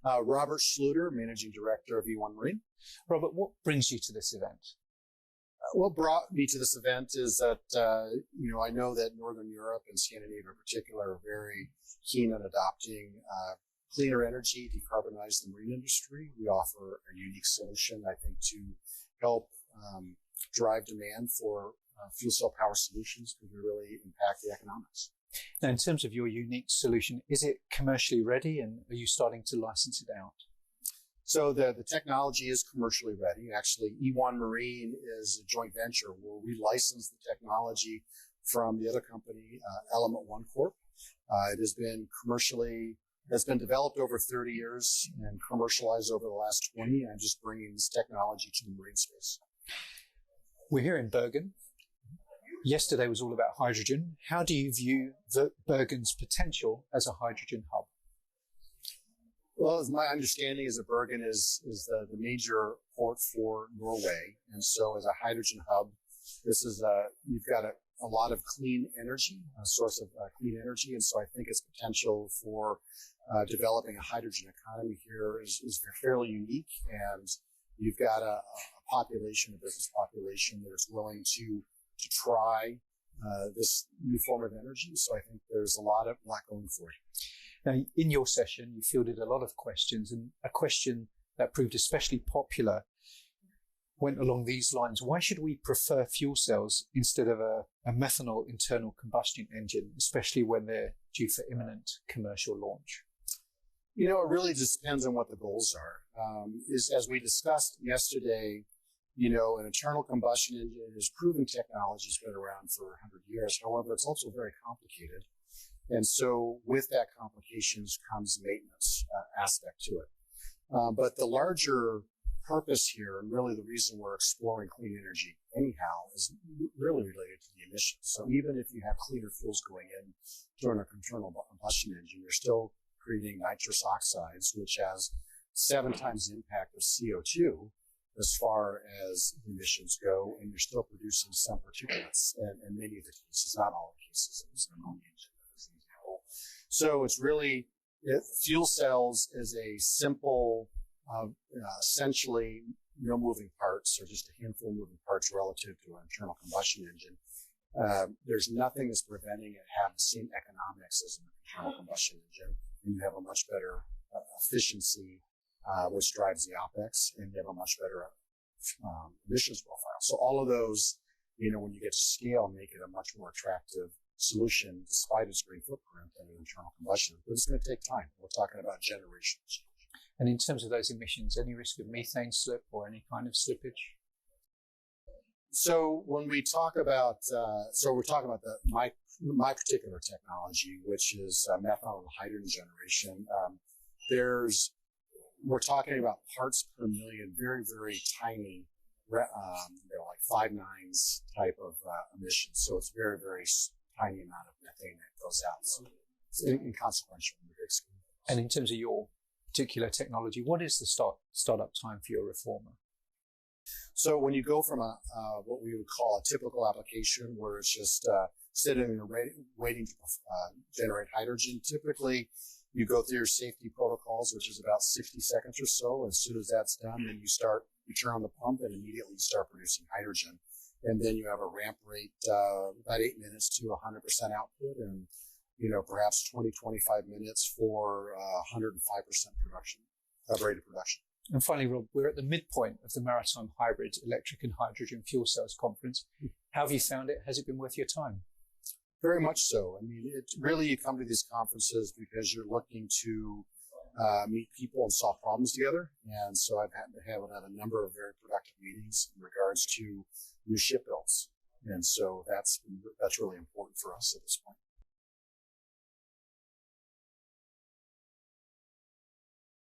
Robert Schluter, Managing Director of E1 Marine. Robert, what brings you to this event? What brought me to this event is that, I know that Northern Europe and Scandinavia in particular are very keen on adopting cleaner energy, decarbonize the marine industry. We offer a unique solution, I think, to help drive demand for fuel cell power solutions because we really impact the economics. Now, in terms of your unique solution, is it commercially ready and are you starting to license it out? So the technology is commercially ready. Actually, E1 Marine is a joint venture where we license the technology from the other company, Element One Corp. It has been developed over 30 years and commercialized over the last 20. I'm just bringing this technology to the marine space. We're here in Bergen. Yesterday was all about hydrogen. How do you view Bergen's potential as a hydrogen hub? Well, as my understanding is that Bergen is the major port for Norway. And so as a hydrogen hub, you've got a lot of clean energy, a source of clean energy. And so I think its potential for developing a hydrogen economy here is fairly unique. And you've got a business population that is willing to try this new form of energy. So I think there's a lot going for it. Now, in your session, you fielded a lot of questions, and a question that proved especially popular went along these lines. Why should we prefer fuel cells instead of a methanol internal combustion engine, especially when they're due for imminent commercial launch? It really just depends on what the goals are. As we discussed yesterday, an internal combustion engine is proven technology has been around for 100 years. However, it's also very complicated. And so with that complications comes maintenance aspect to it. But the larger purpose here, and really the reason we're exploring clean energy anyhow, is really related to the emissions. So even if you have cleaner fuels going in during an internal combustion engine, you're still creating nitrous oxides, which has 7 times the impact of CO2 as far as emissions go, and you're still producing some particulates in many of the cases, not all the cases. It was an ammonia engine as an example. So it's really, fuel cells is a simple, essentially no moving parts or just a handful of moving parts relative to an internal combustion engine. There's nothing that's preventing it having the same economics as an internal combustion engine, and you have a much better efficiency, which drives the OpEx, and you have a much better emissions profile. So all of those, when you get to scale, make it a much more attractive solution despite its green footprint than an internal combustion. But it's going to take time. We're talking about generations. And in terms of those emissions, any risk of methane slip or any kind of slippage? So when we talk about, we're talking about my particular technology, which is methanol hydrogen generation. We're talking about parts per million, very, very tiny, like 5 nines type of emissions. So it's very, very tiny amount of methane that goes out. So it's inconsequential in the big scheme. And in terms of your particular technology, what is the startup time for your reformer? So when you go from what we would call a typical application where it's just sitting and waiting to generate hydrogen, typically you go through your safety protocols, which is about 60 seconds or so. As soon as that's done, then you turn on the pump and immediately start producing hydrogen. And then you have a ramp rate, about 8 minutes to 100% output and, perhaps 20, 25 minutes for 105% production, rate of production. And finally, Rob, we're at the midpoint of the Maritime Hybrid Electric and Hydrogen Fuel Cells Conference. How have you found it? Has it been worth your time? Very much so. I mean, you come to these conferences because you're looking to meet people and solve problems together. And so I've had a number of very productive meetings in regards to new ship builds. And so that's really important for us at this point.